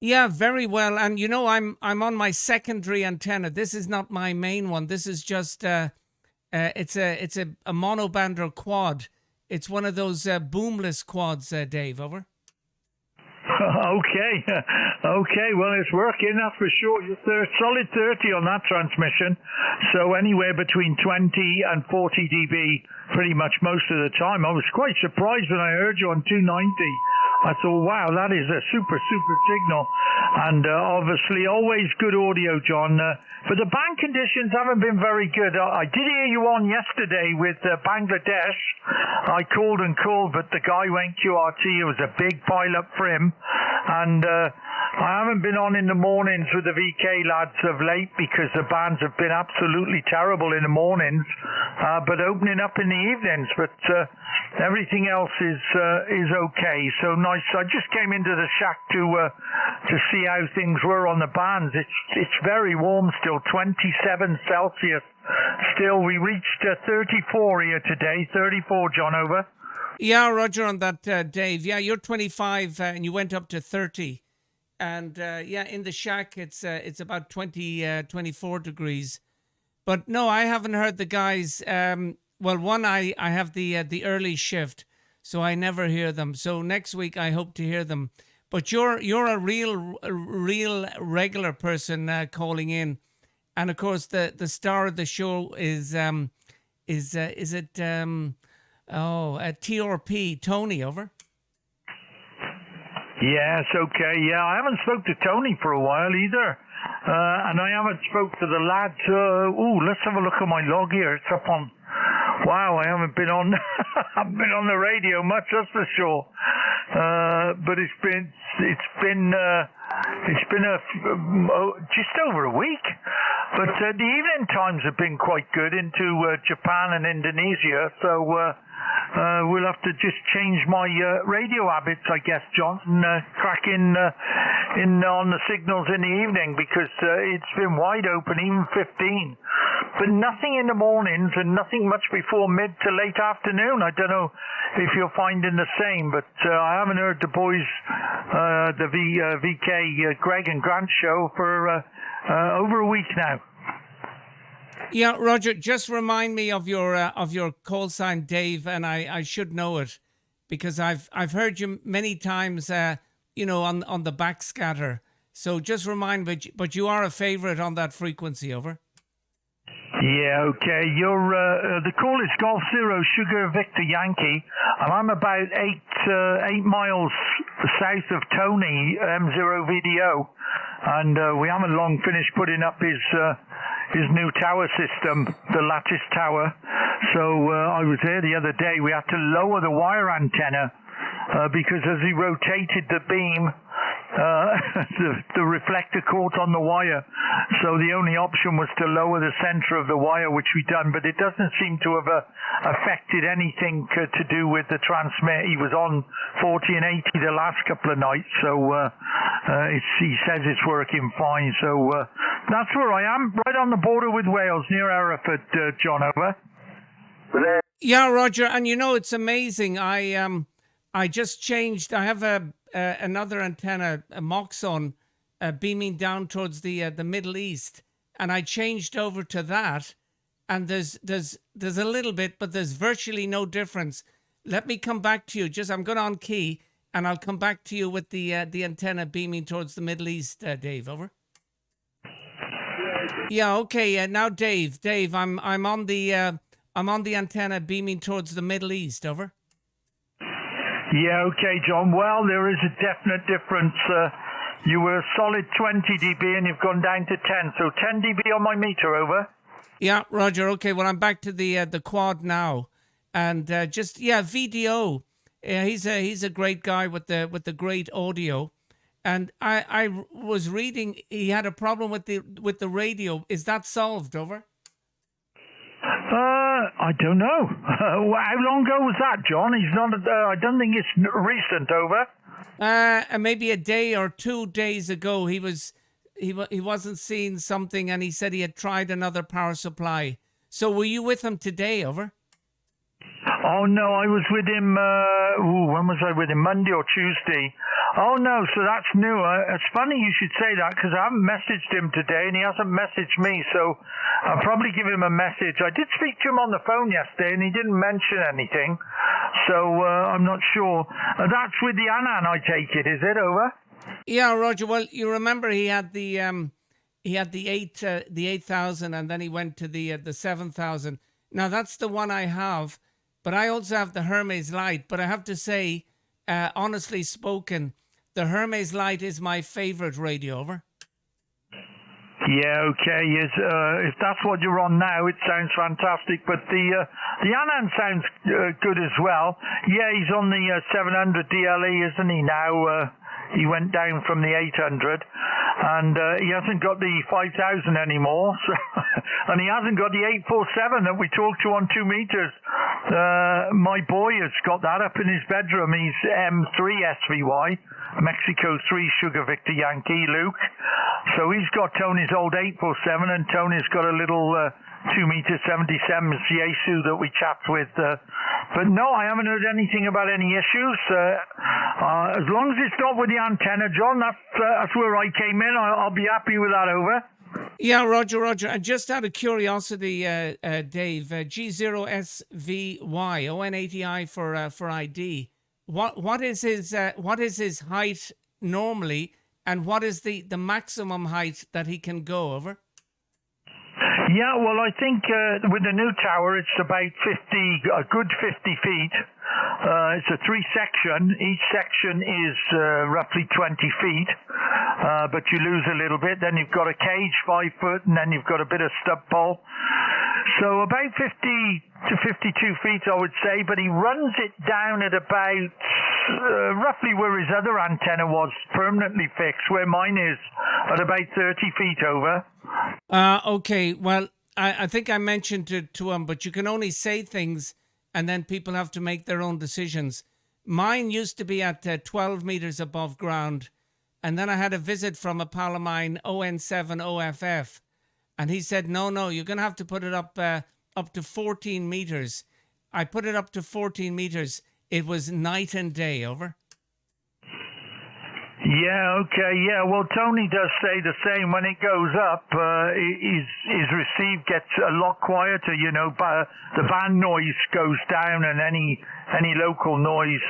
Yeah, very well. And I'm on my secondary antenna. This is not my main one. This is just it's a monobander quad. It's one of those boomless quads, Dave. Over. Okay, okay. Well, it's working, that's for sure. You're solid 30 on that transmission, so anywhere between 20 and 40 dB, pretty much most of the time. I was quite surprised when I heard you on 290. I thought, wow, that is a super signal, and obviously always good audio, John. But the band conditions haven't been very good. I did hear you on yesterday with Bangladesh. I called and called, but the guy went QRT. It was a big pile up for him, and I haven't been on in the mornings with the VK lads of late because the bands have been absolutely terrible in the mornings, but opening up in the evenings. But everything else is okay. So nice. I just came into the shack to see how things were on the bands. It's very warm still, 27 Celsius. Still, we reached 34 here today. 34, John, over. Yeah, Roger, on that, Dave. Yeah, you're 25 and you went up to 30. And yeah, in the shack, it's about 24 degrees. But no, I haven't heard the guys. Well, one, I have the early shift, so I never hear them. So next week, I hope to hear them. But you're a real regular person calling in. And of course, the star of the show is it TRP, Tony, over? Yes, okay. Yeah, I haven't spoke to Tony for a while either. And I haven't spoke to the lads. Let's have a look at my log here. It's up on... Wow, I haven't been on haven't been on the radio much, that's for sure. But it's been just over a week. But the evening times have been quite good into Japan and Indonesia. So we'll have to just change my radio habits, I guess, John, and crack in on the signals in the evening because it's been wide open, even 15. But nothing in the mornings and nothing much before mid to late afternoon. I don't know if you're finding the same, but I haven't heard the boys, the VK, Greg and Grant show for over a week now. Yeah, Roger, just remind me of your call sign, Dave, and I should know it because I've heard you many times, on the backscatter. So just remind me, but you are a favorite on that frequency, over. Yeah, okay. You're the call is Golf Zero Sugar Victor Yankee, and I'm about 8 miles south of Tony M0 VDO, and we haven't long finished putting up his new tower system, the lattice tower. So I was there the other day. We had to lower the wire antenna because as he rotated the beam, the reflector caught on the wire. So the only option was to lower the center of the wire, which we done, but it doesn't seem to have affected anything to do with the transmit. He was on 40 and 80 the last couple of nights, so he says it's working fine. So that's where I am, right on the border with Wales, near Hereford, John, over. Yeah, Roger, and it's amazing. I just changed. I have another antenna, a Moxon, beaming down towards the Middle East, and I changed over to that. And there's a little bit, but there's virtually no difference. Let me come back to you. I'm going on key, and I'll come back to you with the antenna beaming towards the Middle East, Dave. Over. Yeah. Okay. Now, Dave, I'm on the antenna beaming towards the Middle East. Over. Yeah, okay, John. Well, there is a definite difference. You were a solid 20 dB and you've gone down to 10. So 10 dB on my meter, over. Yeah, Roger. Okay, well, I'm back to the quad now. And VDO. He's a great guy with the great audio. And I was reading he had a problem with the radio. Is that solved, over? I don't know. How long ago was that, John? He's not. I don't think it's recent, over. Maybe a day or 2 days ago, he wasn't seeing something, and he said he had tried another power supply. So were you with him today, over? Oh no, I was with him. When was I with him? Monday or Tuesday? Oh no, so that's new. It's funny you should say that because I haven't messaged him today and he hasn't messaged me. So I'll probably give him a message. I did speak to him on the phone yesterday and he didn't mention anything. So I'm not sure. That's with the Annan, I take it. Is it over? Yeah, Roger. Well, you remember he had the 8,000, and then he went to the 7,000. Now that's the one I have, but I also have the Hermes Light. But I have to say, honestly spoken, the Hermes Light is my favorite radio. Over. Yeah, okay. Yes, if that's what you're on now, it sounds fantastic. But the Annan sounds good as well. Yeah, he's on the 700 DLE, isn't he now? He went down from the 800, and he hasn't got the 5,000 anymore. So, and he hasn't got the 847 that we talked to on 2 meters. My boy has got that up in his bedroom. He's M3SVY, Mexico 3 Sugar Victor Yankee, Luke. So he's got Tony's old 847, and Tony's got a little 2 meter 77 Yaesu that we chat with. But no, I haven't heard anything about any issues. As long as it's not with the antenna, John, that's where I came in. I'll be happy with that. Over. Yeah, Roger. And just out of curiosity, Dave, G0SVY, ON80I for ID. What is his height normally, and what is the maximum height that he can go? Over. Yeah, well, I think with the new tower, it's about a good 50 feet. It's a 3-section. Each section is roughly 20 feet, but you lose a little bit. Then you've got a cage 5 foot, and then you've got a bit of stub pole. So about 50 to 52 feet, I would say, but he runs it down at about roughly where his other antenna was permanently fixed, where mine is at about 30 feet. Over. Okay, well, I think I mentioned it to him, but you can only say things and then people have to make their own decisions. Mine used to be at 12 meters above ground, and then I had a visit from a pal of mine, ON7OFF, and he said, no, you're going to have to put it up to 14 meters. I put it up to 14 meters. It was night and day. Over. Yeah, okay, yeah. Well, Tony does say the same. When it goes up, his receive gets a lot quieter, you know, but the band noise goes down and any local noise,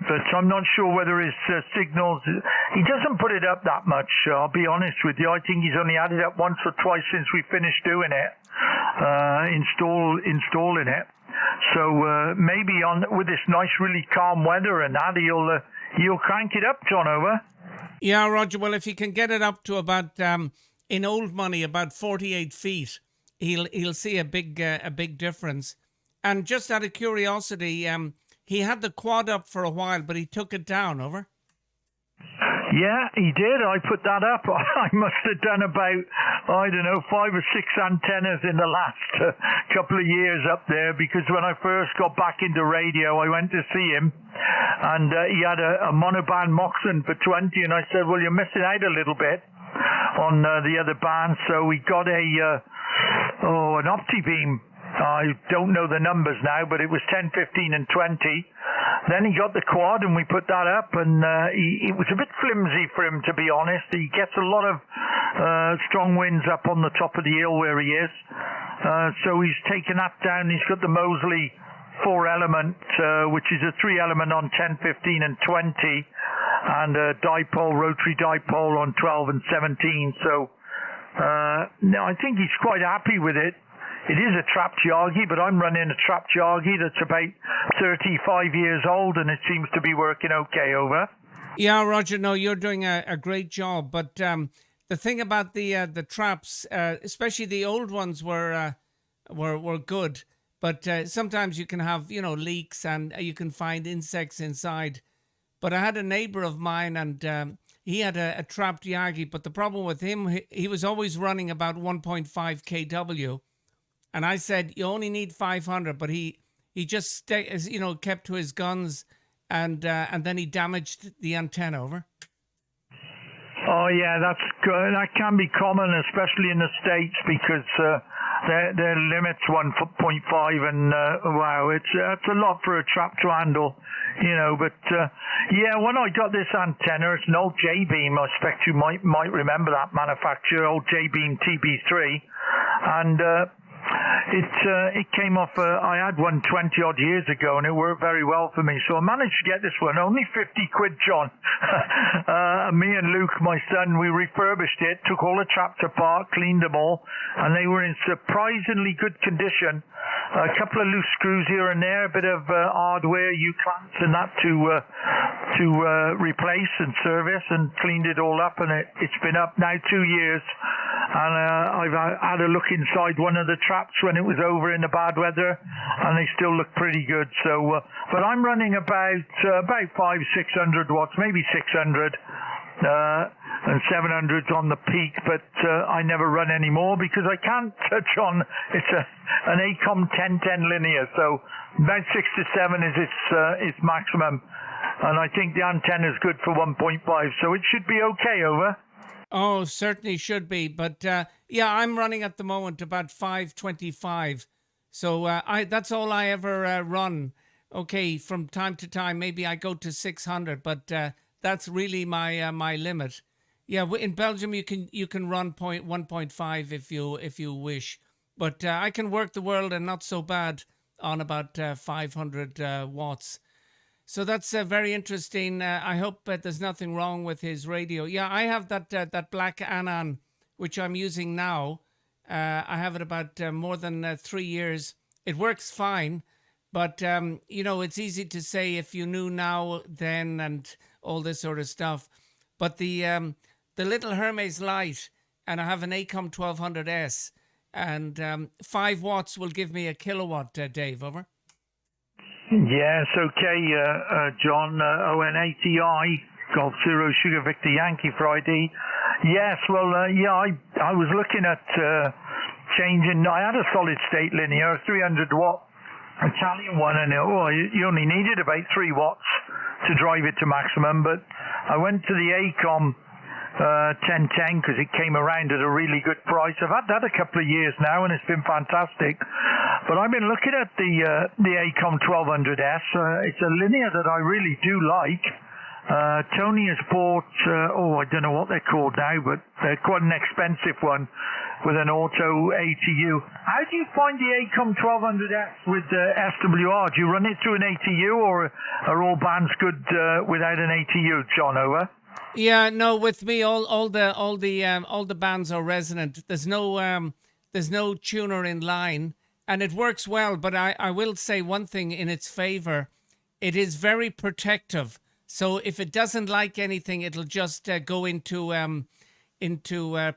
but I'm not sure whether his signals, he doesn't put it up that much, I'll be honest with you. I think he's only had it up once or twice since we finished doing it, installing it. So maybe with this nice, really calm weather and that, he'll crank it up, John. Over. Yeah, Roger. Well, if he can get it up to about, in old money, about 48 feet, he'll see a big difference. And just out of curiosity, he had the quad up for a while, but he took it down. Over. Yeah, he did. I put that up. I must have done about, 5 or 6 antennas in the last couple of years up there, because when I first got back into radio, I went to see him, and he had a monoband Moxon for 20, and I said, well, you're missing out a little bit on the other band, so we got an OptiBeam. I don't know the numbers now, but it was 10, 15, and 20. Then he got the quad, and we put that up, and it was a bit flimsy for him, to be honest. He gets a lot of strong winds up on the top of the hill where he is. So he's taken that down. He's got the Mosley 4-element, which is a 3-element on 10, 15, and 20, and a rotary dipole on 12 and 17. So no, I think he's quite happy with it. It is a trapped Yagi, but I'm running a trapped Yagi that's about 35 years old, and it seems to be working okay. Over. Yeah, Roger. No, you're doing a great job. But the thing about the traps, especially the old ones, were good. But sometimes you can have leaks, and you can find insects inside. But I had a neighbor of mine, and he had a trapped Yagi. But the problem with him, he was always running about 1.5 kW. And I said, you only need 500, but he just kept to his guns, and then he damaged the antenna. Over. Oh yeah, that's good. That can be common, especially in the States, because their limit's 1.5, and wow, it's a lot for a trap to handle, you know. But yeah, when I got this antenna, it's an old J-beam. I expect you might remember that manufacturer, old J-beam TB3, and it came off. I had one 20 odd years ago, and it worked very well for me. So I managed to get this one, only 50 quid, John. Me and Luke, my son, we refurbished it, took all the traps apart, cleaned them all, and they were in surprisingly good condition. A couple of loose screws here and there, a bit of hardware, U-clamps and that to replace and service, and cleaned it all up, and it's been up now 2 years. And I've had a look inside one of the traps when it was over in the bad weather, and they still look pretty good. So, but I'm running about 500-600 watts, maybe 600, and 700's on the peak. But I never run any more because I can't touch on. It's an ACOM 1010 linear, so about 6 to 7 is its maximum, and I think the antenna's good for 1.5, so it should be okay. Over. Oh, certainly should be. But yeah, I'm running at the moment about 525. So that's all I ever run. Okay, from time to time, maybe I go to 600, but that's really my limit. Yeah, in Belgium you can run 1.5 if you wish, but I can work the world and not so bad on about 500 watts. So that's very interesting. I hope there's nothing wrong with his radio. Yeah, I have that black Anan, which I'm using now. I have it about more than 3 years. It works fine, but you know, it's easy to say if you knew now, then, and all this sort of stuff. But the little Hermes light, and I have an ACOM 1200S, and 5 watts will give me a kilowatt, Dave, over. Yes, okay, John, ON80I, Golf Zero Sugar Victor Yankee Friday. Yes, well, yeah, I was looking at changing. I had a solid state linear, 300 watt Italian one, and you only needed about 3 watts to drive it to maximum. But I went to the ACOM 1010 because it came around at a really good price. I've had that a couple of years now, and it's been fantastic. But I've been looking at the ACOM 1200S. It's a linear that I really do like. Tony has bought, I don't know what they're called now, but they're quite an expensive one with an auto ATU. How do you find the ACOM 1200S with SWR? Do you run it through an ATU, or are all bands good without an ATU, John? Over? Yeah, no, with me all the bands are resonant. There's no tuner in line, and it works well. But I will say one thing in its favor: it is very protective. So if it doesn't like anything, it'll just go into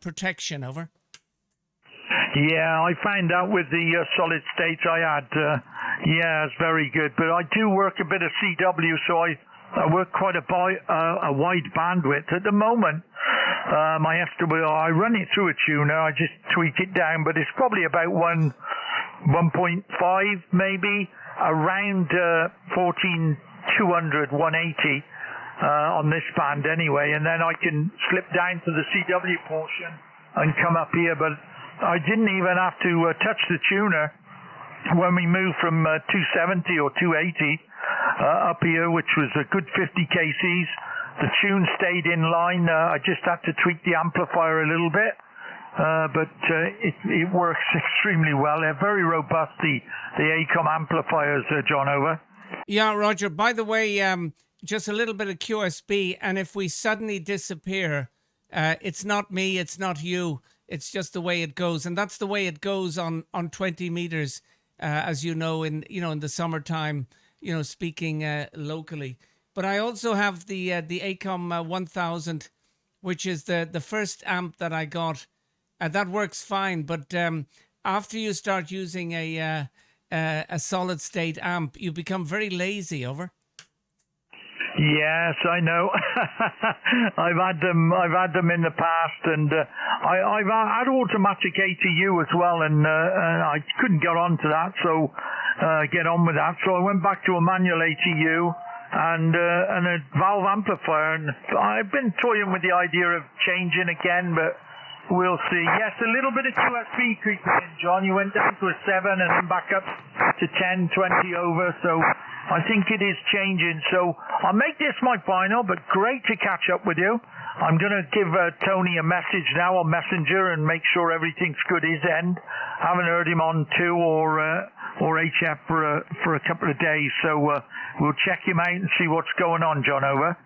protection. Over. Yeah, I found out with the solid state I had. Yeah, it's very good. But I do work a bit of CW, so I work quite a wide bandwidth. At the moment, my SWR, I run it through a tuner. I just tweak it down, but it's probably about 1.5 maybe, around 14,200, 180 on this band anyway. And then I can slip down to the CW portion and come up here. But I didn't even have to touch the tuner when we moved from 270 or 280 up here, which was a good 50 kcs. The tune stayed in line. I just had to tweak the amplifier a little bit, but it works extremely well. They're very robust, the ACOM amplifiers, John. Over. Yeah, Roger. By the way, just a little bit of QSB, and if we suddenly disappear, it's not me, it's not you. It's just the way it goes, and that's the way it goes on 20 meters, as you know, in the summertime. Speaking locally. But I also have the ACOM 1000, which is the first amp that I got. That works fine, but after you start using a solid state amp, you become very lazy. Over. Yes, I know. I've had them in the past, and I've had automatic ATU as well, and I couldn't get on to that, so get on with that. So I went back to a manual ATU and a valve amplifier, and I've been toying with the idea of changing again, but We'll see. Yes, a little bit of QSV creeping in, John. You went down to a 7 and then back up to 10, 20 over. So I think it is changing. So I'll make this my final, but great to catch up with you. I'm going to give Tony a message now on Messenger and make sure everything's good his end. Haven't heard him on 2 or HF for a couple of days. So we'll check him out and see what's going on, John. Over.